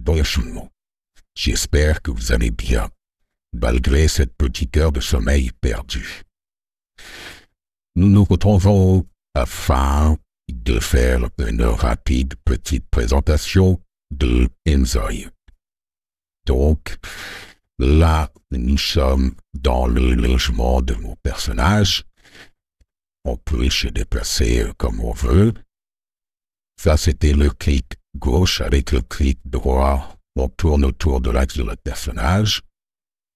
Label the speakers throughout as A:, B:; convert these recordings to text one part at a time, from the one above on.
A: Bonjour. J'espère que vous allez bien, malgré cette petite heure de sommeil perdu. Nous nous retrouvons afin de faire une rapide petite présentation de Enzoy. Donc, là, nous sommes dans le logement de mon personnage. On peut se déplacer comme on veut. Ça, c'était le clic gauche avec le clic droit. On tourne autour de l'axe de notre personnage.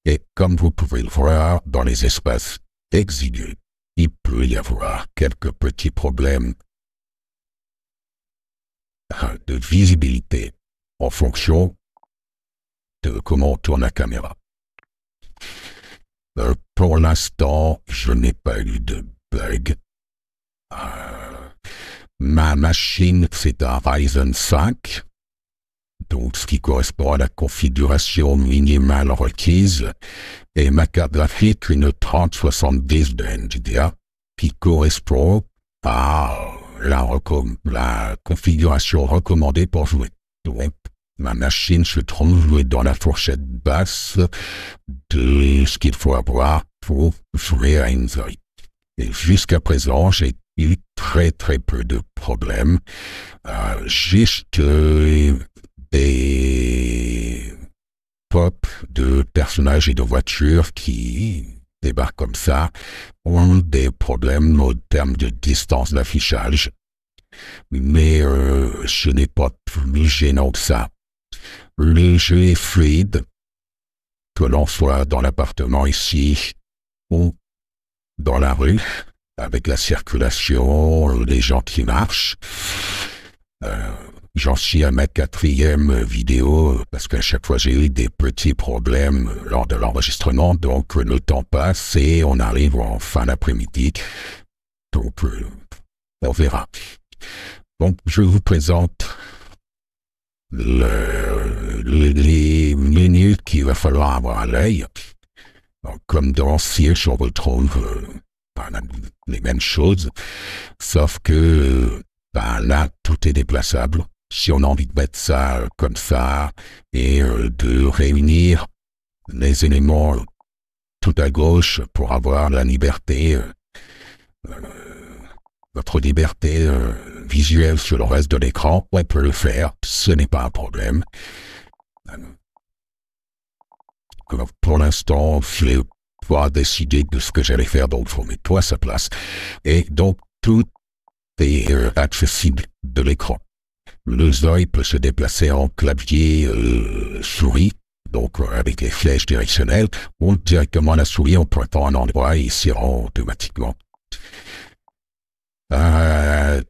A: Et comme vous pouvez le voir dans les espaces exigus, il peut y avoir quelques petits problèmes de visibilité en fonction de comment on tourne la caméra. Pour l'instant, je n'ai pas eu de bug. Ma machine, c'est un Ryzen 5, donc ce qui correspond à la configuration minimale requise, et ma carte graphique, une 3070 de NVIDIA, qui correspond à la configuration recommandée pour jouer. Donc, ma machine se trouve dans la fourchette basse de ce qu'il faut avoir pour jouer à Enzoy. Et jusqu'à présent, j'ai eu très peu de problèmes. Juste des pop de personnages et de voitures qui débarquent comme ça ont des problèmes au terme de distance d'affichage. Mais ce n'est pas plus gênant que ça. Le jeu est fluide, que l'on soit dans l'appartement ici ou dans la rue, avec la circulation, les gens qui marchent. J'en suis à ma 4e vidéo, parce qu'à chaque fois j'ai eu des petits problèmes lors de l'enregistrement, donc le temps passe et on arrive en fin d'après-midi. Donc, on verra. Donc, je vous présente les menus qu'il va falloir avoir à l'œil. Comme dans Siege, on retrouve les mêmes choses, sauf que là, tout est déplaçable. Si on a envie de mettre ça comme ça et de réunir les éléments tout à gauche pour avoir la liberté, votre liberté visuelle sur le reste de l'écran, on peut le faire, ce n'est pas un problème. Pour l'instant, je n'ai pas décidé de ce que j'allais faire, donc il faut mettre tout à sa place. Et donc, tout est accessible de l'écran. Le Zoy peut se déplacer en clavier souris, donc avec les flèches directionnelles, ou directement la souris en pointant un endroit et il s'y rend automatiquement.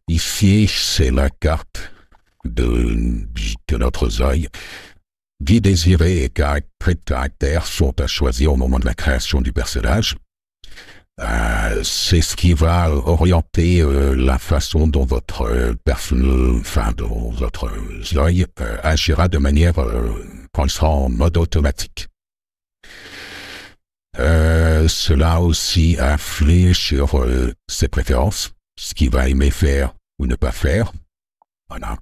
A: Ici, c'est la carte de notre Zoy. Guide désiré et caractères sont à choisir au moment de la création du personnage. C'est ce qui va orienter la façon dont votre Zoy agira de manière quand il sera en mode automatique. Cela aussi influe sur ses préférences, ce qu'il va aimer faire ou ne pas faire. Voilà.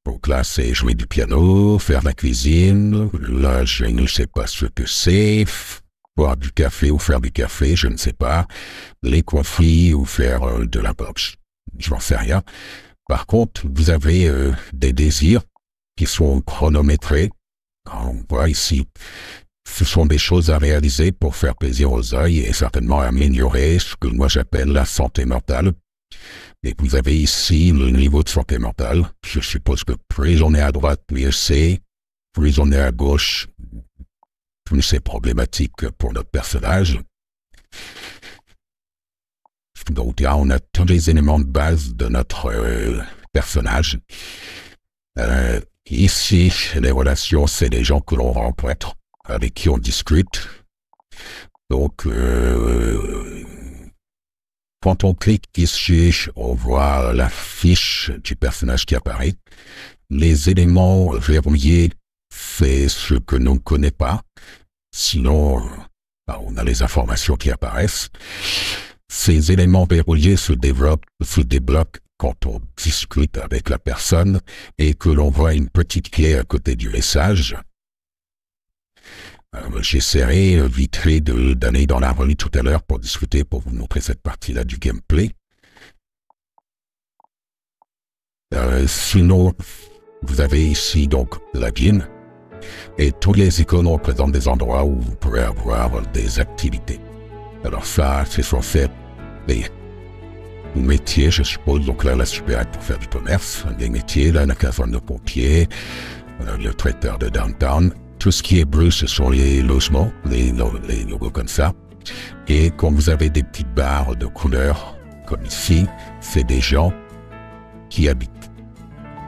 A: Donc là, c'est jouer du piano, faire la cuisine. Là, je ne sais pas ce que c'est. Boire du café ou faire du café, je ne sais pas. Les coiffes ou faire de la boxe, je n'en sais rien. Par contre, vous avez des désirs qui sont chronométrés. On voit ici, ce sont des choses à réaliser pour faire plaisir aux yeux et certainement améliorer ce que moi j'appelle la santé mentale. Et vous avez ici le niveau de santé mentale. Je suppose que plus on est à droite, mieux c'est. Plus on est à gauche, plus c'est problématique pour notre personnage. Donc là, on a tous les éléments de base de notre personnage. Ici, les relations, c'est des gens que l'on rencontre, avec qui on discute. Donc, quand on clique ici, on voit la fiche du personnage qui apparaît. Les éléments verrouillés, c'est ce que l'on ne connaît pas. Sinon, on a les informations qui apparaissent. Ces éléments verrouillés se débloquent quand on discute avec la personne et que l'on voit une petite clé à côté du message. J'essaierai vite fait d'aller dans la rue tout à l'heure pour discuter, pour vous montrer cette partie-là du gameplay. Sinon, vous avez ici donc la guine et tous les icônes représentent des endroits où vous pourrez avoir des activités. Alors ça, c'est censé être des métiers, je suppose. Donc là, la supérette pour faire du commerce, des métiers, là, la caserne de pompiers, le traiteur de downtown. Tout ce qui est bleu, ce sont les logements, les logos comme ça. Et quand vous avez des petites barres de couleurs, comme ici, c'est des gens qui habitent.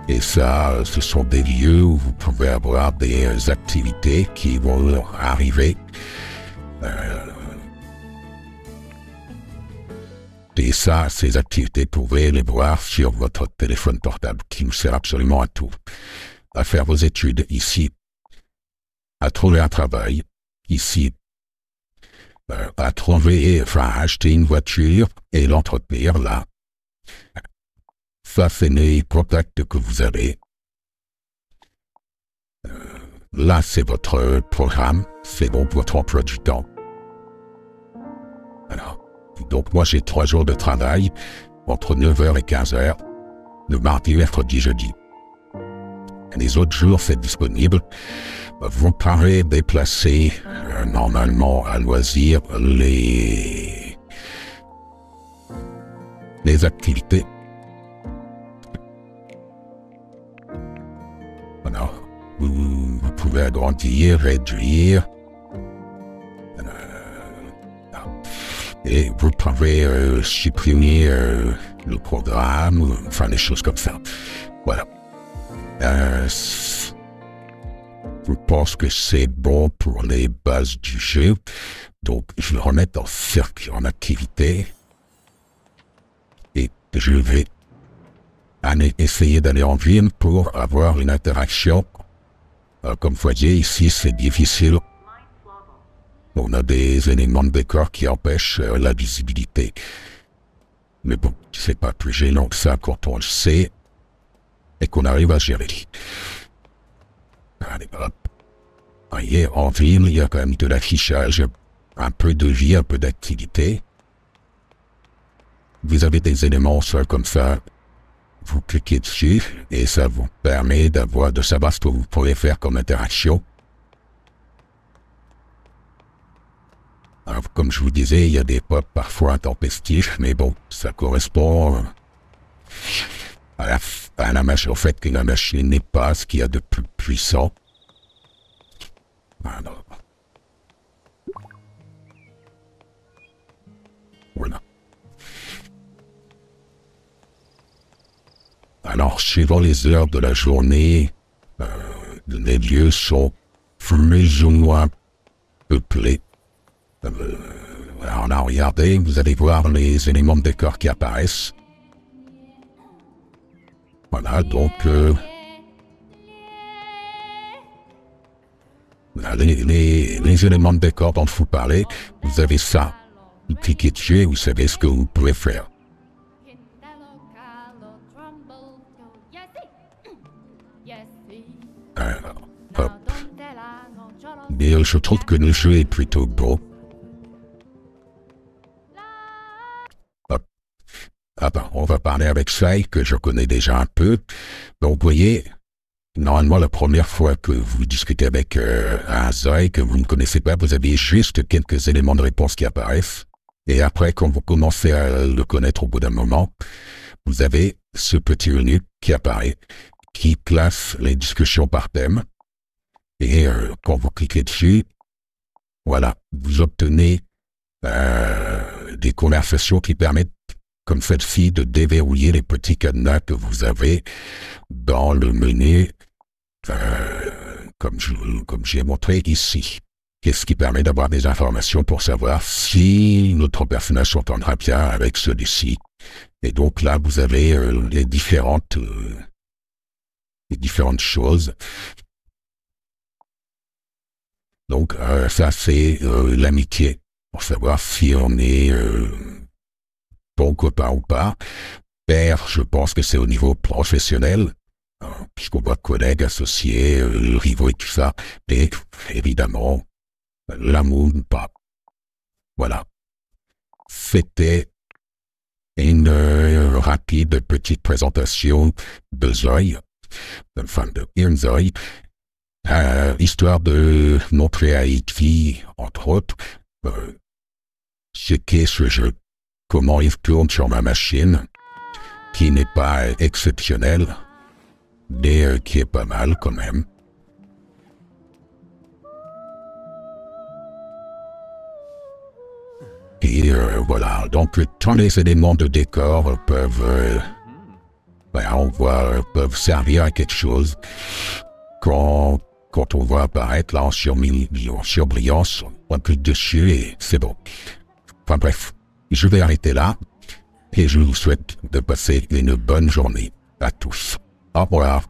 A: Et ça, ce sont des lieux où vous pouvez avoir des activités qui vont arriver. Et ça, ces activités, vous pouvez les voir sur votre téléphone portable, qui nous sert absolument à tout. À faire vos études ici, à trouver un travail ici, à acheter une voiture et l'entretenir là. Ça, c'est les contacts que vous avez. Là, c'est votre programme, c'est donc votre emploi du temps. Alors, donc moi, j'ai 3 jours de travail, entre 9h et 15h, le mardi, mercredi, jeudi. Les autres jours, c'est disponible. Vous pourrez déplacer, normalement, à loisir, les activités. Alors, vous pouvez agrandir, réduire, et vous pouvez supprimer le programme, enfin des choses comme ça. Voilà. Je pense que c'est bon pour les bases du jeu. Donc, je vais remettre en cercle en activité. Et je vais essayer d'aller en ville pour avoir une interaction. Comme vous voyez, ici, c'est difficile. On a des éléments de décor qui empêchent la visibilité. Mais bon, c'est pas plus gênant que ça quand on le sait et qu'on arrive à gérer. Allez, hop. Vous voyez, en ville, il y a quand même de l'affichage, un peu de vie, un peu d'activité. Vous avez des éléments seuls comme ça. Vous cliquez dessus et ça vous permet de savoir ce que vous pouvez faire comme interaction. Alors, comme je vous disais, il y a des pop parfois intempestifs, mais bon, ça correspond à la machine, au fait que la machine n'est pas ce qu'il y a de plus puissant. Alors, voilà. Alors, suivant les heures de la journée, les lieux sont plus ou moins peuplés. Alors là, regardez, vous allez voir les éléments de décor qui apparaissent. Voilà, donc les éléments de décor dont je vous parlais, vous avez ça. Vous cliquez dessus et vous savez ce que vous pouvez faire. Hop. Mais je trouve que le jeu est plutôt beau. Hop. Ah ben, on va parler avec Sai, que je connais déjà un peu. Donc, vous voyez, normalement, la première fois que vous discutez avec un Sai que vous ne connaissez pas, vous avez juste quelques éléments de réponse qui apparaissent. Et après, quand vous commencez à le connaître au bout d'un moment, vous avez ce petit menu qui apparaît, qui classe les discussions par thème. Et quand vous cliquez dessus, voilà, vous obtenez des conversations qui permettent, comme celle-ci, de déverrouiller les petits cadenas que vous avez dans le menu, comme j'ai montré ici. Qu'est-ce qui permet d'avoir des informations pour savoir si notre personnage s'entendra bien avec celui-ci. Et donc là, vous avez les différentes choses. Donc ça, c'est l'amitié, pour savoir si on est bon copain ou pas. père, je pense que c'est au niveau professionnel, puisqu'on voit collègues, associés, rivaux et tout ça, et évidemment, l'amour, pas. Voilà. C'était une rapide petite présentation de Zoï, enfin de Zoï, histoire de montrer à Itfi, entre autres, ce qu'est ce jeu, comment il tourne sur ma machine, qui n'est pas exceptionnel, mais qui est pas mal quand même. Et voilà, donc tous les éléments de décor peuvent, peuvent servir à quelque chose. Quand on voit apparaître là en surbrillance, un peu dessus et c'est bon. Enfin bref, je vais arrêter là et je vous souhaite de passer une bonne journée à tous. Au revoir.